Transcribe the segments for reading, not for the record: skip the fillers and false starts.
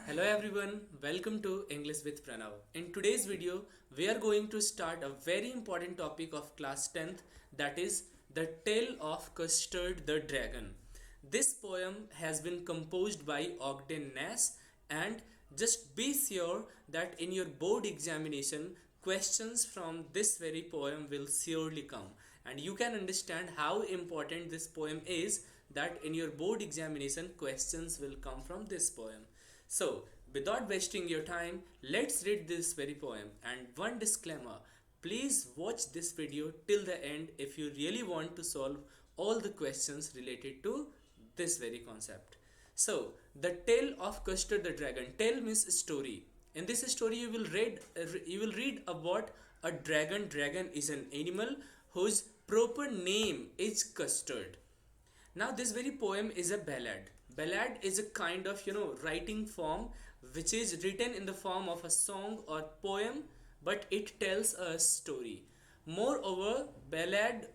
Hello everyone, welcome to English with Pranav. In today's video, we are going to start a very important topic of class 10th, that is the Tale of Custard the Dragon. This poem has been composed by Ogden Nash, and just be sure that in your board examination questions from this very poem will surely come, and you can understand how important this poem is, that in your board examination questions will come from this poem. So, without wasting your time, let's read this very poem. And one disclaimer, please watch this video till the end if you really want to solve all the questions related to this very concept. So, the tale of Custard the Dragon. Tale means story. In this story, you will read about a dragon. Dragon is an animal whose proper name is Custard. Now, this very poem is a ballad. Ballad is a kind of writing form which is written in the form of a song or poem, but it tells a story. Moreover, ballad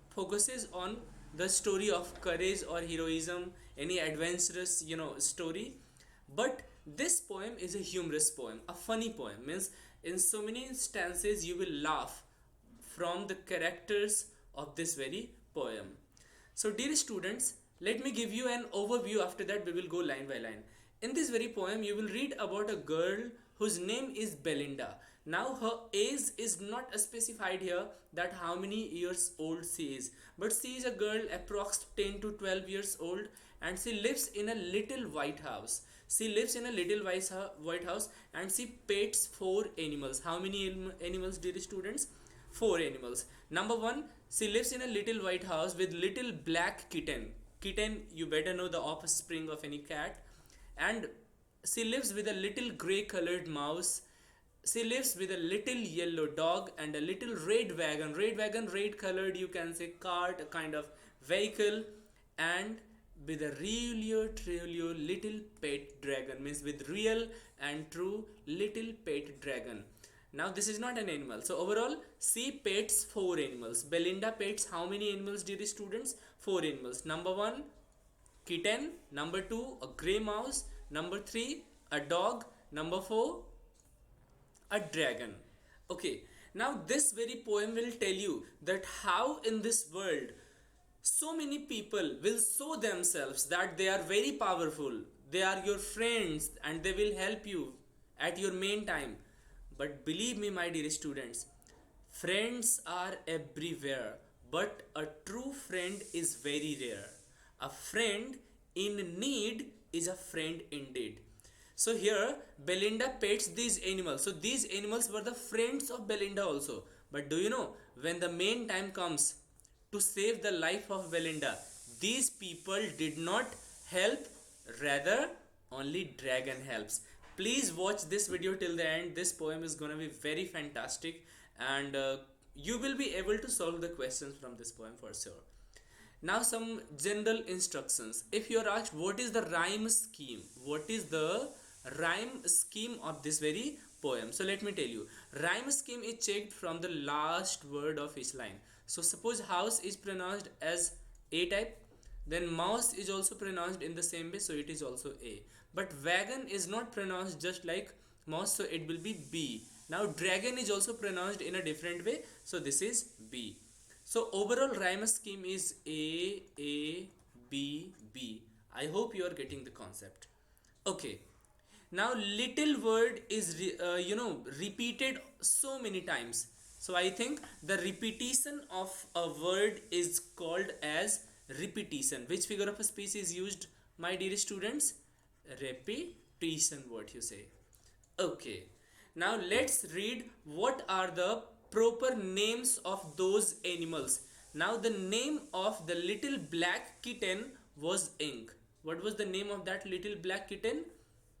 focuses on the story of courage or heroism, any adventurous story. But this poem is a humorous poem, a funny poem. Means in so many instances you will laugh from the characters of this very poem. So, dear students, let me give you an overview. After that, we will go line by line. In this very poem, you will read about a girl whose name is Belinda. Now, her age is not specified here, that how many years old she is, but she is a girl approx 10 to 12 years old, and she lives in a little white house. She lives in a little white house, and she pets four animals. How many animals, dear students? Four animals. Number one, she lives in a little white house with little black kitten. Kitten, you better know the offspring of any cat. And she lives with a little grey colored mouse. She lives with a little yellow dog and a little red wagon. Red wagon, red colored, you can say cart, a kind of vehicle. And with a real little pet dragon. Means with real and true little pet dragon. Now, this is not an animal. So, overall, she pets four animals. Belinda pets how many animals, dear students? Four animals. Number one, kitten. Number two, a grey mouse. Number three, a dog. Number four, a dragon. Okay. Now, this very poem will tell you that how in this world so many people will show themselves that they are very powerful. They are your friends and they will help you at your main time. But believe me, my dear students, friends are everywhere, but a true friend is very rare. A friend in need is a friend indeed. So here, Belinda pets these animals. So these animals were the friends of Belinda also. But do you know, when the main time comes to save the life of Belinda, these people did not help, rather only dragon helps. Please watch this video till the end. This poem is gonna be very fantastic, and you will be able to solve the questions from this poem for sure. Now, some general instructions. If you are asked what is the rhyme scheme, what is the rhyme scheme of this very poem, so let me tell you. Rhyme scheme is checked from the last word of each line. So suppose house is pronounced as A type, then mouse is also pronounced in the same way, so it is also A. But wagon is not pronounced just like mouse, so it will be B. Now dragon is also pronounced in a different way, so this is B. So overall rhyme scheme is A, B, B. I hope you are getting the concept. Okay. Now little word is repeated so many times. So I think the repetition of a word is called as repetition. Which figure of speech is used, my dear students? Repetition, what you say. Okay. Now let's read what are the proper names of those animals. Now the name of the little black kitten was Ink. What was the name of that little black kitten?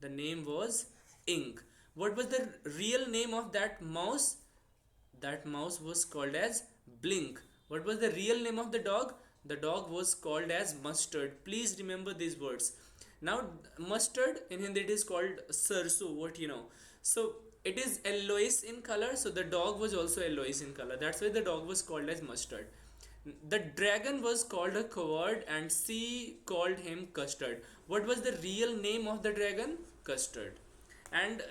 The name was Ink. What was the real name of that mouse? That mouse was called as Blink. What was the real name of the dog? The dog was called as Mustard. Please remember these words. Now mustard in Hindi it is called sarso, what you know. So it is yellowish in color, so the dog was also yellowish in color. That's why the dog was called as Mustard. The dragon was called a coward and she called him Custard. What was the real name of the dragon? Custard. And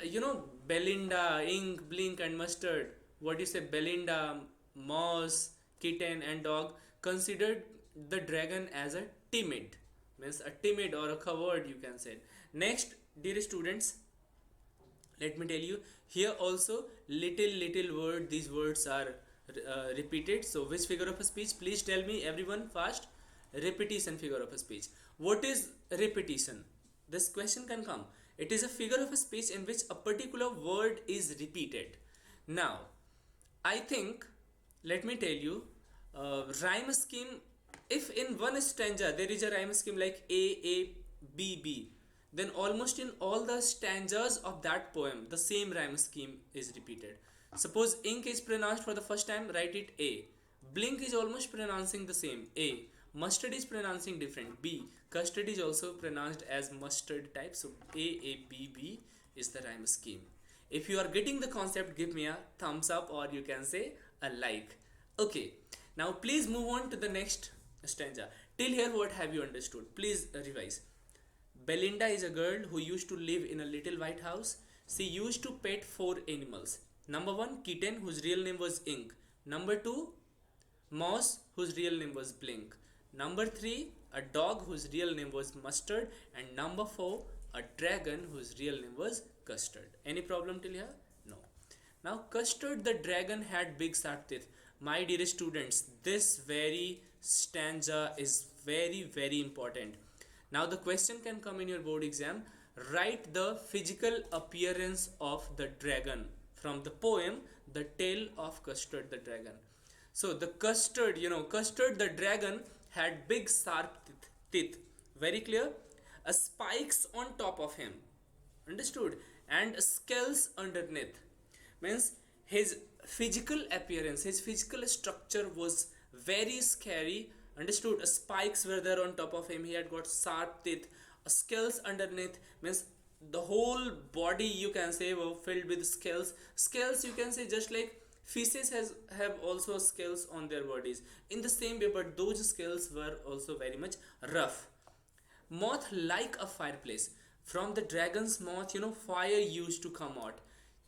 Belinda, ink, blink, and mustard. What do you say? Belinda, mouse, kitten, and dog considered the dragon as a timid, means a timid or a coward, you can say. Next, dear students, let me tell you here also little word, these words are repeated. So which figure of a speech? Please tell me everyone fast. Repetition figure of a speech. What is repetition? This question can come. It is a figure of a speech in which a particular word is repeated. Now I think, let me tell you, rhyme scheme. If in one stanza there is a rhyme scheme like A, then almost in all the stanzas of that poem, the same rhyme scheme is repeated. Suppose ink is pronounced for the first time, write it A. Blink is almost pronouncing the same, A. Mustard is pronouncing different, B. Custard is also pronounced as mustard type, so A, B is the rhyme scheme. If you are getting the concept, give me a thumbs up or you can say a like. Okay, now please move on to the next stanza. Till here, what have you understood? Please revise. Belinda is a girl who used to live in a little white house. She used to pet four animals. Number one, kitten, whose real name was Ink. Number two, mouse, whose real name was Blink. Number three, a dog whose real name was Mustard. And number four, a dragon whose real name was Custard. Any problem till here? No. Now, Custard the dragon had big sharp teeth. My dear students, this very stanza is very important. Now the question can come in your board exam. Write the physical appearance of the dragon from the poem The Tale of Custard the Dragon. So the Custard, Custard the dragon had big sharp teeth. Very clear? A spikes on top of him. Understood? And scales underneath. Means his physical appearance, his physical structure was very scary. Understood? Spikes were there on top of him. He had got sharp teeth. Scales underneath means the whole body, you can say, were filled with scales. Scales, you can say, just like fishes have also scales on their bodies. In the same way, but those scales were also very much rough. Mouth like a fireplace. From the dragon's mouth, fire used to come out.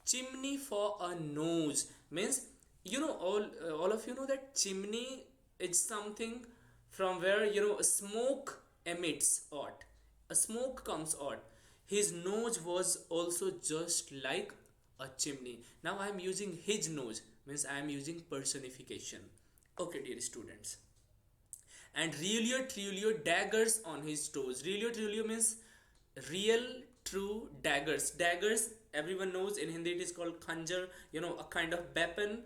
Chimney for a nose means, all of you know that chimney is something from where smoke emits out. A smoke comes out. His nose was also just like a chimney. Now I am using his nose, means I am using personification. Okay, dear students. And Relio daggers on his toes. Relio means real true daggers. Daggers, everyone knows, in Hindi it is called khanjar, a kind of weapon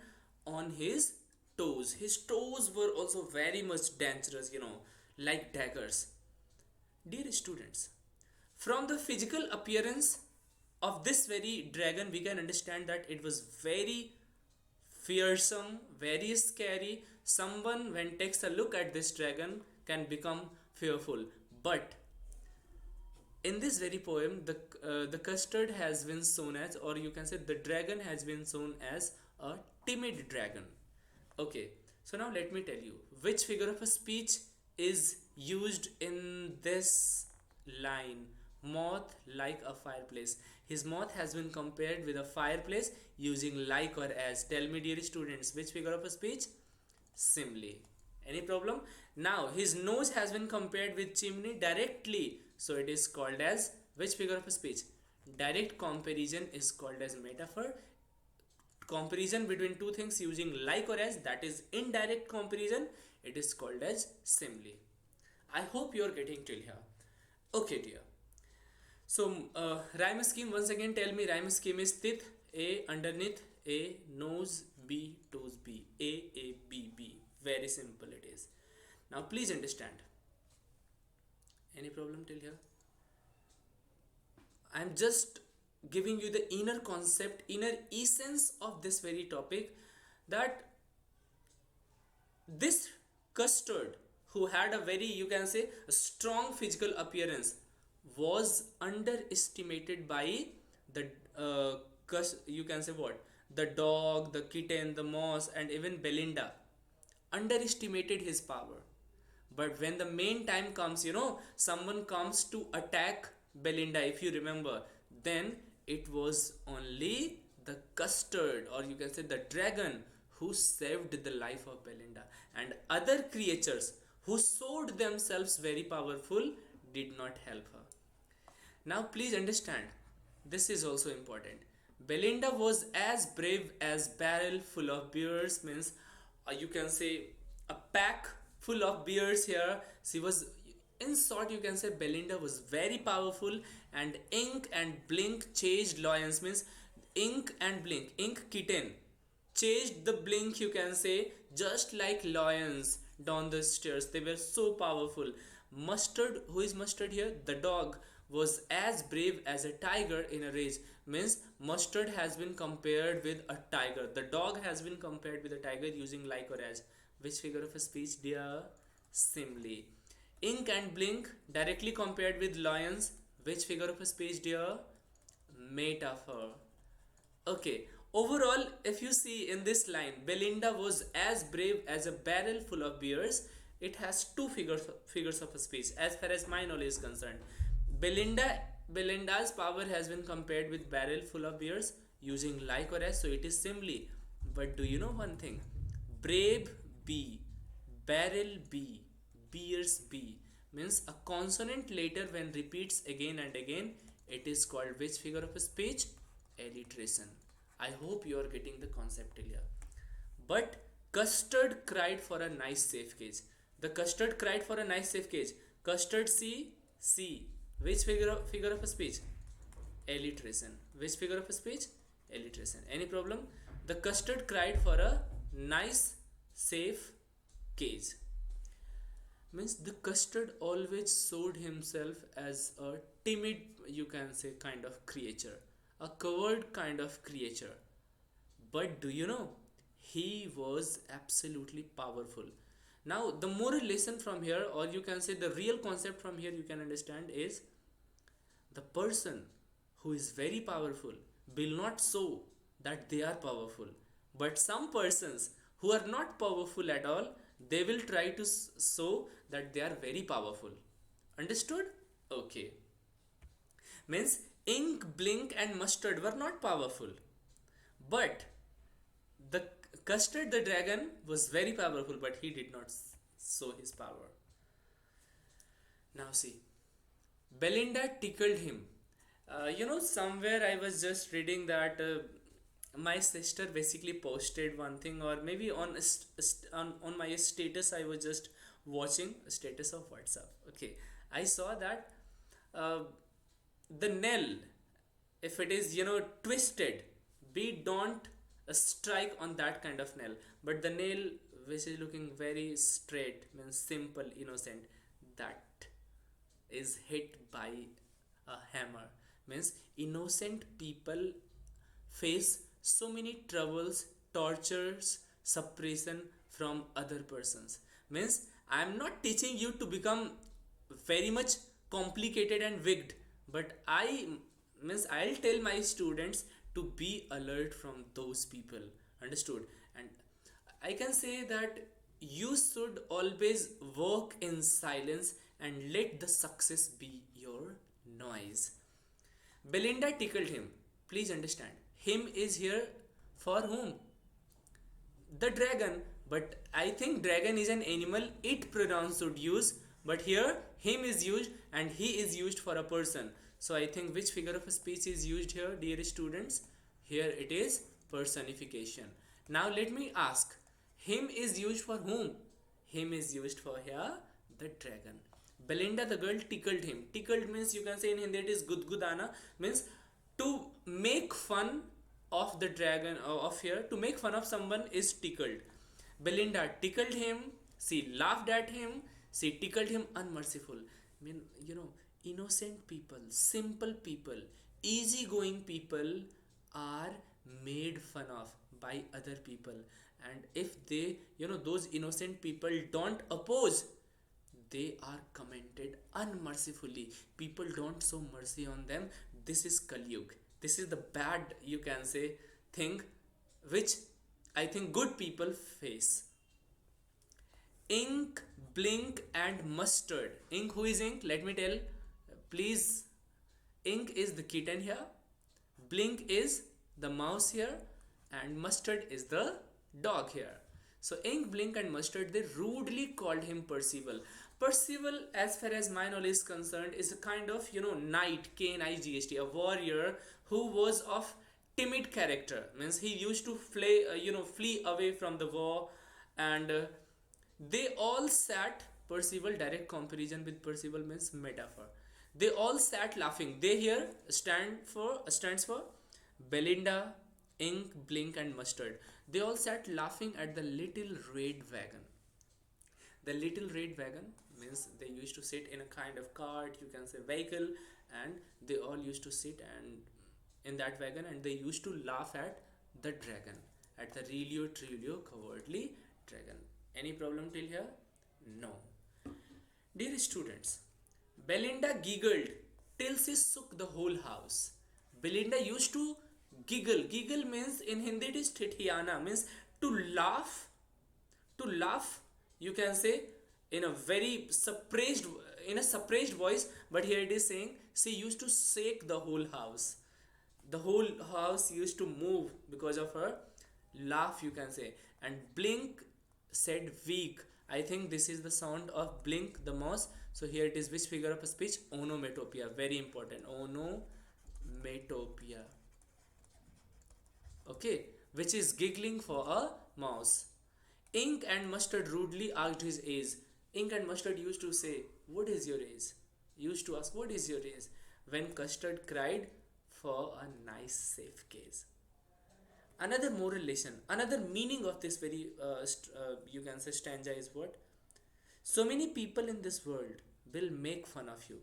on his toes. His toes were also very much dangerous, like daggers. Dear students, from the physical appearance of this very dragon, we can understand that it was very fearsome, very scary. Someone, when takes a look at this dragon, can become fearful. But in this very poem, the custard has been shown as, or you can say the dragon has been shown as a timid dragon. Okay, so now let me tell you which figure of a speech is used in this line. Moth like a fireplace. His mouth has been compared with a fireplace using like or as. Tell me, dear students, which figure of a speech? Simile. Any problem? Now his nose has been compared with chimney directly, so it is called as which figure of a speech? Direct comparison is called as metaphor. Comparison between two things using like or as, that is indirect comparison, it is called as simile. I hope you are getting till here. Okay, dear. So rhyme scheme, once again tell me. Rhyme scheme is teeth, A, underneath, A, nose, B, toes, B, A, B. Very simple it is. Now please understand. Any problem till here? I am just giving you the inner concept, inner essence of this very topic, that this custard, who had a very, you can say, a strong physical appearance, was underestimated by the you can say what, the dog, the kitten, the mouse, and even Belinda. underestimated his power. But when the main time comes, someone comes to attack Belinda, if you remember, then it was only the custard, or you can say the dragon, who saved the life of Belinda. And other creatures who showed themselves very powerful did not help her. Now, please understand, this is also important. Belinda was as brave as barrel full of beers, means you can say a pack full of beers here. She was, in short, you can say Belinda was very powerful, and Ink and Blink chased lions, means Ink and Blink, Ink kitten chased the Blink, you can say, just like lions down the stairs. They were so powerful. Mustard, who is Mustard here? The dog was as brave as a tiger in a rage. Means Mustard has been compared with a tiger. The dog has been compared with a tiger using like or as. Which figure of speech, dear? Simile. Ink and Blink directly compared with lions. Which figure of speech, dear? Metaphor. Okay, overall, if you see in this line, Belinda was as brave as a barrel full of beers. It has two figures of speech as far as my knowledge is concerned. Belinda Belinda's power has been compared with barrel full of beers using like or as, so it is simile. But do you know one thing? Brave B, barrel B, beers B means a consonant later when repeats again and again. It is called which figure of speech? Alliteration. I hope you are getting the concept clear. But Custard cried for a nice safe cage. The Custard cried for a nice safe cage. Custard C. Which figure of speech? Alliteration. Which figure of speech? Alliteration. Any problem? The Custard cried for a nice safe cage. Means the Custard always showed himself as a timid, you can say, kind of creature, a coward kind of creature. But do you know, he was absolutely powerful. Now the moral lesson from here, or you can say the real concept from here, you can understand is the person who is very powerful will not show that they are powerful, but some persons who are not powerful at all, they will try to show that they are very powerful. Understood? Okay. Means Ink, Blink and Mustard were not powerful, but the Custard the dragon was very powerful, but he did not show his power. Now see, Belinda tickled him. Somewhere I was just reading that my sister basically posted one thing, or maybe on my status. I was just watching a status of WhatsApp. Okay, I saw that uh, the nail, if it is twisted, we don't strike on that kind of nail, but the nail which is looking very straight, means simple, innocent, that is hit by a hammer. Means innocent people face so many troubles, tortures, suppression from other persons. Means I am not teaching you to become very much complicated and wicked, but I'll tell my students to be alert from those people. Understood? And I can say that you should always work in silence and let the success be your noise. Belinda tickled him. Please understand. Him is here for whom? The dragon. But I think dragon is an animal, it pronouns should use. But here him is used and he is used for a person. So I think which figure of speech is used here, dear students? Here it is personification. Now let me ask. Him is used for whom? Him is used for here the dragon. Belinda the girl tickled him. Tickled means you can say in Hindi it is gudgudana, means to make fun of the dragon, of here, to make fun of someone is tickled. Belinda tickled him, she laughed at him, she tickled him unmerciful. Innocent people, simple people, easygoing people are made fun of by other people. And if they, those innocent people don't oppose, they are commented unmercifully. People don't show mercy on them. This is Kalyug. This is the bad, you can say, thing which I think good people face. Ink, blink, and mustard. Ink, who is Ink? Let me tell. Please, Ink is the kitten here. Blink is the mouse here, and Mustard is the dog here. So Ink, Blink, and Mustard, they rudely called him Percival. Percival, as far as my knowledge is concerned, is a kind of knight, Knight, a warrior who was of timid character. Means he used to flee away from the war, and they all sat. Percival, direct comparison with Percival means metaphor. They all sat laughing. They here stands for Belinda, Ink, Blink, and Mustard. They all sat laughing at the little red wagon. The little red wagon means they used to sit in a kind of cart, you can say vehicle, and they all used to sit and in that wagon, and they used to laugh at the dragon, at the Relio Trilio cowardly dragon. Any problem till here? No. Dear students, Belinda giggled till she shook the whole house. Belinda used to giggle. Giggle means in Hindi it is tithiana, means to laugh. To laugh, you can say in a very suppressed voice, but here it is saying she used to shake the whole house. The whole house used to move because of her laugh, you can say. And Blink said weak. I think this is the sound of Blink the mouse. So here it is, which figure of speech? Onomatopoeia, very important. Onomatopoeia. Okay, which is giggling for a mouse. Ink and Mustard rudely asked his age. Ink and Mustard used to say, "What is your age?" Used to ask, "What is your age?" When Custard cried for a nice safe case. Another moral lesson, another meaning of this very you can say stanza is what? So many people in this world will make fun of you.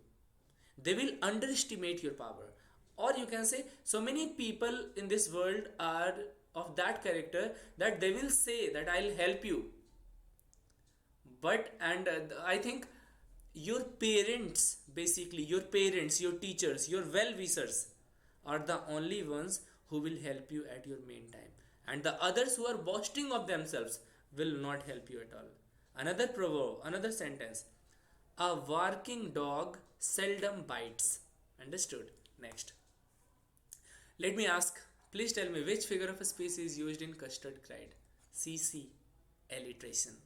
They will underestimate your power. Or you can say, so many people in this world are of that character that they will say that I'll help you. But, and I think your parents, basically, your parents, your teachers, your well wishers are the only ones who will help you at your main time. And the others who are boasting of themselves will not help you at all. Another proverb, another sentence. A barking dog seldom bites. Understood? Next. Let me ask, please tell me which figure of speech is used in Custard cried? CC, alliteration.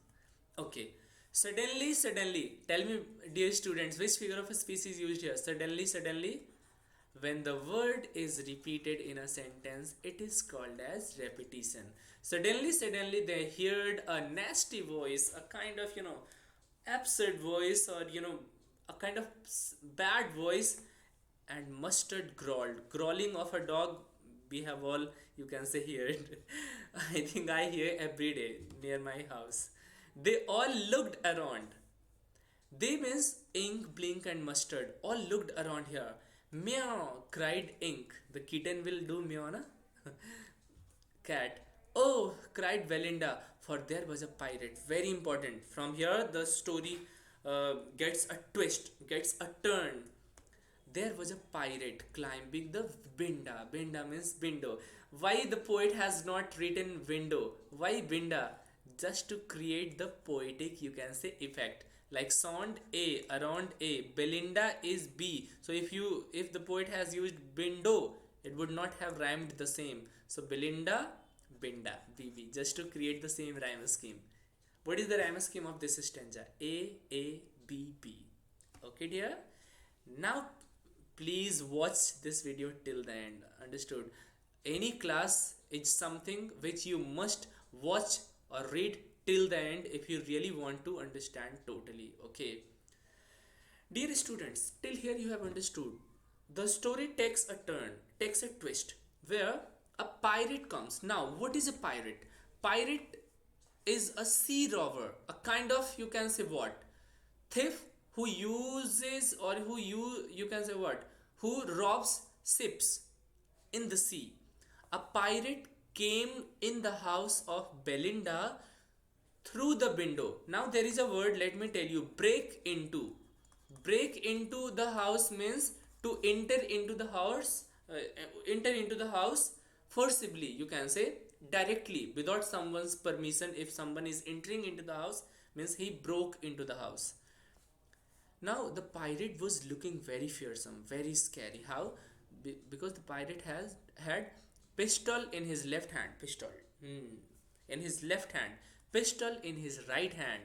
Okay. Suddenly, tell me, dear students, which figure of speech is used here? Suddenly. When the word is repeated in a sentence, it is called as repetition. Suddenly, they heard a nasty voice, a kind of, absurd voice, or, a kind of bad voice, and Mustard growled. Growling of a dog, we have all, you can say, heard. I think I hear every day near my house. They all looked around. They means Ink, Blink, and Mustard all looked around here. Meow, cried Ink. The kitten will do meow, na? Cat. Oh, cried Belinda, for there was a pirate. Very important. From here, the story gets a twist, gets a turn. There was a pirate climbing the binda. Binda means window. Why the poet has not written window? Why binda? Just to create the poetic, you can say, effect. Like sound A, around A. Belinda is B. So if the poet has used bindo, it would not have rhymed the same. So Belinda, binda, BB. Just to create the same rhyme scheme. What is the rhyme scheme of this stanza? A, B, B. Okay, dear? Now, please watch this video till the end. Understood? Any class is something which you must watch or read till the end if you really want to understand totally. Okay. Dear students, till here you have understood. The story takes a turn, takes a twist, where a pirate comes. Now, what is a pirate? Pirate is a sea rover, a kind of, you can say what? Thief who uses, or you can say what? Who robs ships in the sea. A pirate came in the house of Belinda through the window. Now there is a word, let me tell you, break into. Break into the house means to enter into the house forcibly, you can say, directly, without someone's permission. If someone is entering into the house means he broke into the house. Now the pirate was looking very fearsome, very scary. How? Because the pirate has had pistol in his left hand, pistol in his left hand, pistol in his right hand,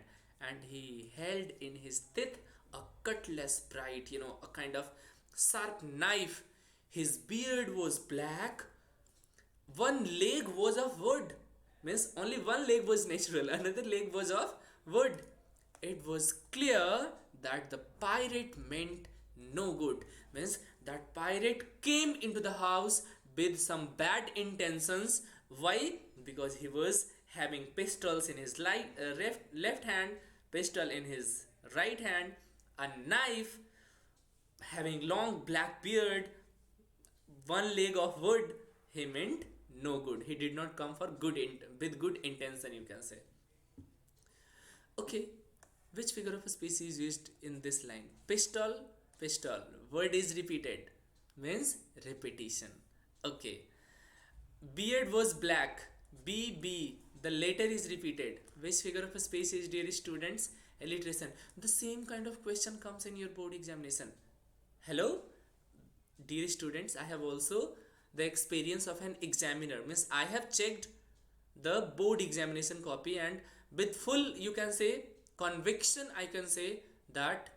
and he held in his teeth a cutlass bright, a kind of sharp knife. His beard was black, one leg was of wood, means only one leg was natural, another leg was of wood. It was clear that the pirate meant no good, means that pirate came into the house with some bad intentions. Why? Because he was having pistols in his left hand, pistol in his right hand, a knife, having long black beard, one leg of wood. He meant no good. He did not come for with good intention, you can say. Okay, which figure of speech is used in this line? Pistol, pistol. Word is repeated, means repetition. Okay. Beard was black. B. The letter is repeated. Which figure of speech is, dear students? Alliteration. The same kind of question comes in your board examination. Hello? Dear students, I have also the experience of an examiner, means I have checked the board examination copy, and with full, you can say, conviction, I can say that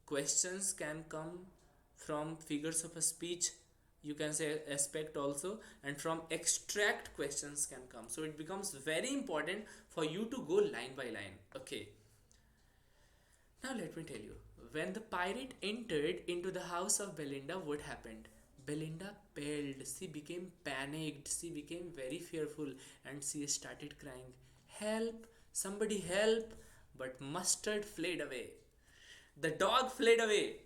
questions can come from figures of a speech, you can say aspect also, and from extract questions can come. So it becomes very important for you to go line by line. Okay, now let me tell you, when the pirate entered into the house of Belinda, what happened? Belinda paled, she became panicked, she became very fearful, and she started crying, "Help! Somebody help!" But Mustard fled away. The dog fled away.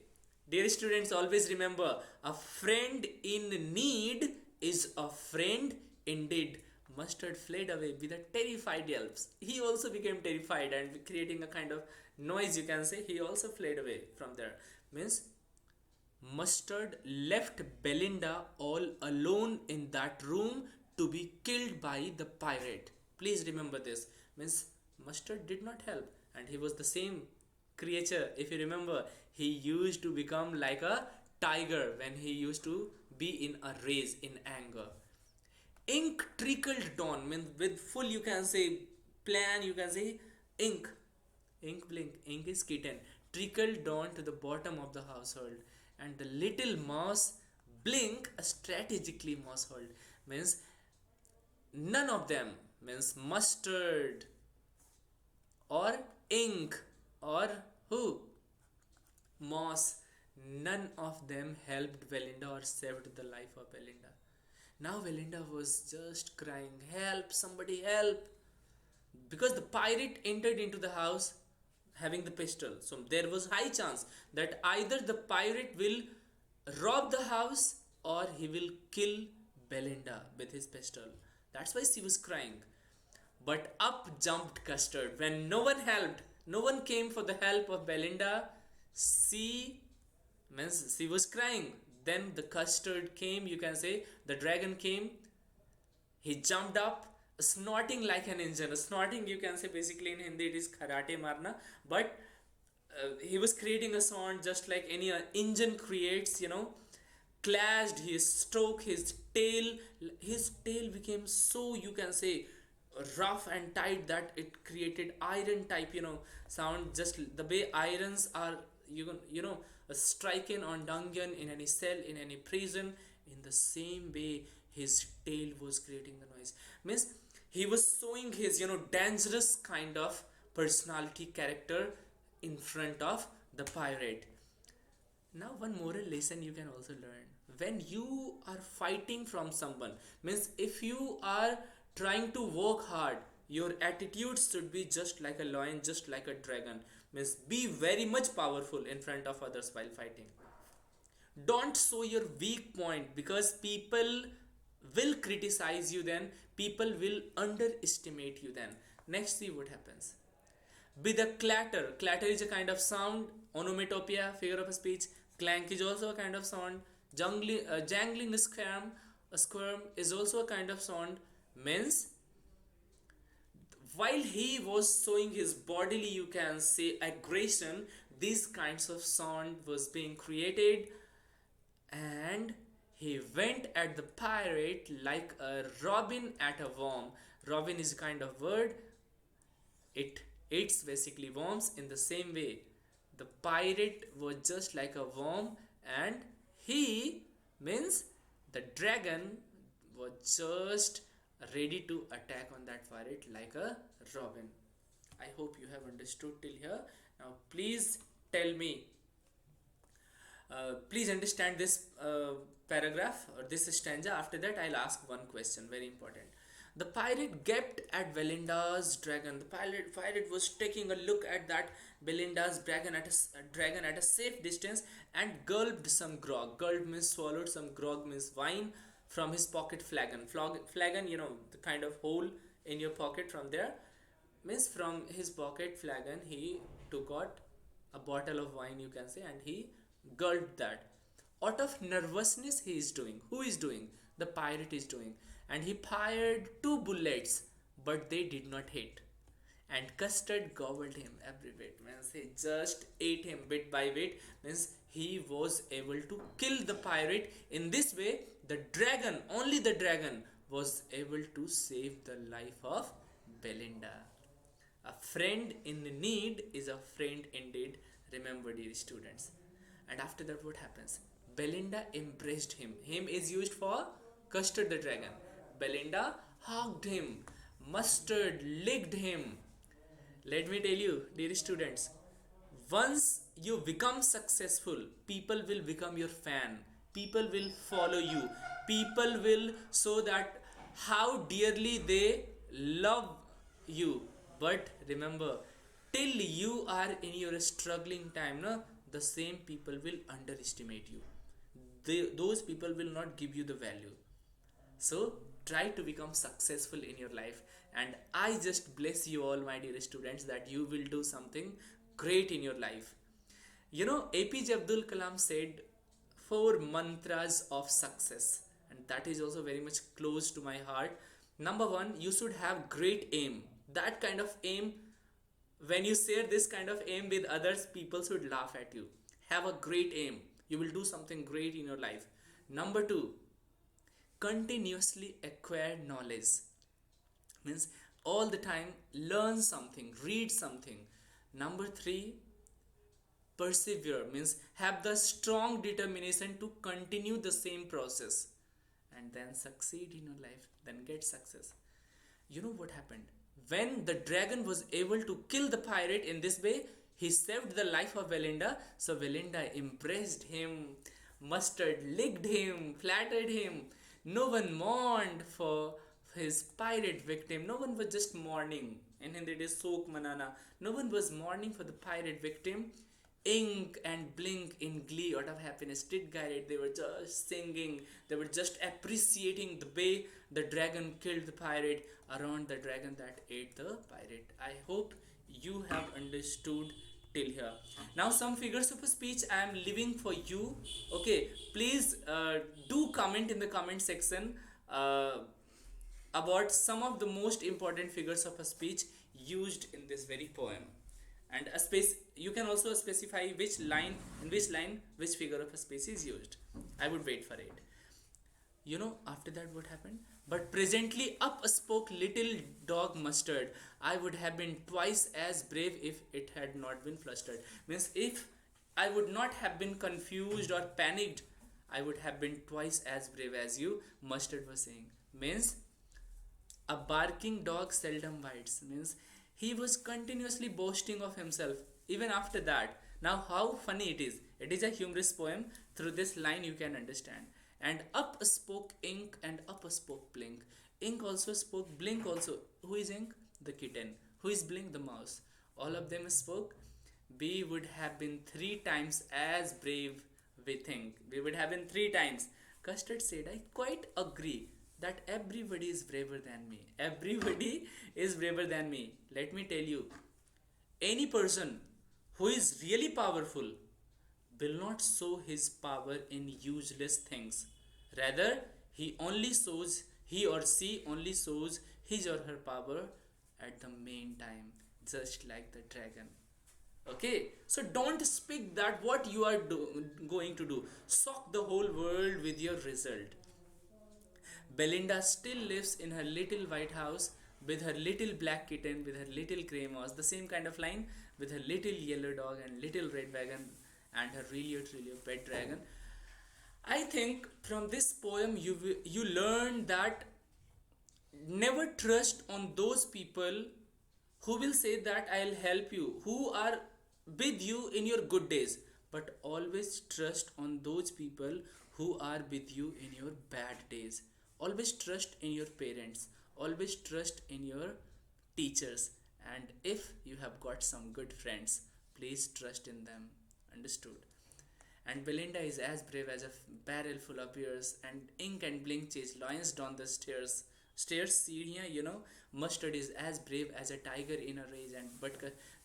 Dear students, always remember, a friend in need is a friend indeed. Mustard fled away with a terrified yelps. He also became terrified and creating a kind of noise, you can say. He also fled away from there. Means Mustard left Belinda all alone in that room to be killed by the pirate. Please remember this. Means Mustard did not help, and he was the same creature. If you remember, he used to become like a tiger when he used to be in a rage, in anger. Ink trickled down, means with full, you can say, plan, you can say ink. Ink blink, ink is kitten, trickled down to the bottom of the household, and the little mouse blink strategically household, means none of them, means Mustard or ink or who? Moss, none of them helped Belinda or saved the life of Belinda. Now Belinda was just crying, "Help, somebody help!" Because the pirate entered into the house having the pistol. So there was high chance that either the pirate will rob the house or he will kill Belinda with his pistol. That's why she was crying. But up jumped Custard. When no one helped, no one came for the help of Belinda, she means she was crying. Then the Custard came, you can say, the dragon came. He jumped up, snorting like an engine. Snorting, you can say, basically in Hindi it is karate marna, but he was creating a sound just like any engine creates, clashed, he struck his tail. His tail became so, you can say, rough and tight that it created iron type, sound, just the way irons are, striking on dungeon, in any cell, in any prison. In the same way, his tail was creating the noise. Means he was showing his, dangerous kind of personality character in front of the pirate. Now one moral lesson you can also learn. When you are fighting from someone, means if you are trying to work hard, your attitude should be just like a lion, just like a dragon. Means be very much powerful in front of others while fighting. Don't show your weak point, because people will criticize you then, people will underestimate you then. Next, see what happens. With a clatter, clatter is a kind of sound, onomatopoeia, figure of speech. Clank is also a kind of sound. Jangling a squirm is also a kind of sound. Means while he was showing his bodily, you can say, aggression, these kinds of sound was being created, and he went at the pirate like a robin at a worm. Robin is a kind of bird, it eats basically worms. In the same way, the pirate was just like a worm, and he, means the dragon, was just ready to attack on that pirate like a robin. I hope you have understood till here. Now please tell me, please understand this paragraph or this stanza. After that, I'll ask one question, very important. The pirate gaped at Belinda's dragon. The pirate was taking a look at that Belinda's dragon at a safe distance and gulped some grog. Gulped means swallowed, some grog means wine, from his pocket flagon. Flagon, you know, the kind of hole in your pocket. From there, means from his pocket flagon, he took out a bottle of wine, you can say, and he gulped that. Out of nervousness, he is doing. Who is doing? The pirate is doing. And he fired two bullets, but they did not hit. And Custard gobbled him every bit. Means he just ate him bit by bit. Means he was able to kill the pirate. In this way, the dragon, only the dragon, was able to save the life of Belinda. A friend in need is a friend indeed. Remember, dear students. And after that, what happens? Belinda embraced him. Him is used for Custard the dragon. Belinda hugged him. Mustard licked him. Let me tell you, dear students, once you become successful, people will become your fan. People will follow you. People will show that how dearly they love you. But remember, till you are in your struggling time, no, the same people will underestimate you. Those people will not give you the value. So try to become successful in your life, and I just bless you all, my dear students, that you will do something great in your life. You know, APJ Abdul Kalam said four mantras of success, and that is also very much close to my heart. Number one, you should have great aim. That kind of aim, when you share this kind of aim with others, people should laugh at you. Have a great aim, you will do something great in your life. Number two, continuously acquire knowledge. Means all the time learn something, read something. Number three, persevere. Means have the strong determination to continue the same process, and then succeed in your life, then get success. You know what happened? When the dragon was able to kill the pirate in this way, he saved the life of Belinda. So Belinda embraced him, Mustard licked him, flattered him. No one mourned for his pirate victim. No one was just mourning. In Hindi it is Sok Manana. No one was mourning for the pirate victim. Ink and blink in glee out of happiness did guide it. They were just singing. They were just appreciating the way the dragon killed the pirate around the dragon that ate the pirate. I hope you have understood till here. Now some figures of speech I am leaving for you. Okay, please do comment in the comment section about some of the most important figures of a speech used in this very poem. And a space, you can also specify which line, in which line which figure of a speech is used. I would wait for it. You know, after that what happened? But presently up spoke little dog Mustard. I would have been twice as brave if it had not been flustered. Means if I would not have been confused or panicked, I would have been twice as brave as you, Mustard was saying. Means a barking dog seldom bites. Means he was continuously boasting of himself even after that. Now how funny it is. It is a humorous poem. Through this line you can understand. And up spoke Ink and up spoke Blink. Ink also spoke, Blink also. Who is Ink? The kitten. Who is Blink? The mouse. All of them spoke. We would have been 3 times as brave, we think. We would have been 3 times. Custard said, I quite agree that everybody is braver than me. Everybody is braver than me. Let me tell you, any person who is really powerful will not show his power in useless things. Rather, he or she only shows his or her power at the main time, just like the dragon. Okay, so don't speak that what you are going to do. Shock the whole world with your result. Belinda still lives in her little white house with her little black kitten, with her little grey mouse, the same kind of line, with her little yellow dog and little red wagon and her really pet dragon. I think from this poem you learn that never trust on those people who will say that I'll help you, who are with you in your good days, but always trust on those people who are with you in your bad days. Always trust in your parents, always trust in your teachers, and if you have got some good friends, please trust in them. Understood? And Belinda is as brave as a barrel full of beers, and ink and blink chase lions down the stairs. Stairs, Syria, Mustard is as brave as a tiger in a rage, and but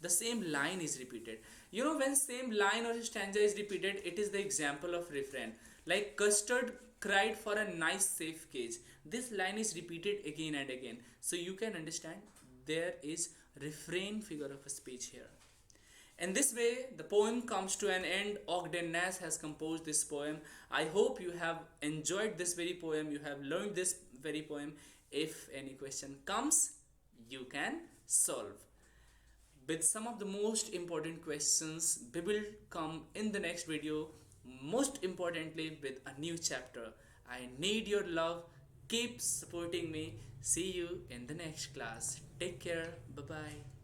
the same line is repeated. When same line or stanza is repeated, it is the example of refrain. Like Custard cried for a nice safe cage. This line is repeated again and again, so you can understand there is refrain figure of a speech here. In this way, the poem comes to an end. Ogden Nash has composed this poem. I hope you have enjoyed this very poem, you have learned this very poem. If any question comes, you can solve. With some of the most important questions, we will come in the next video. Most importantly, with a new chapter. I need your love. Keep supporting me. See you in the next class. Take care. Bye bye.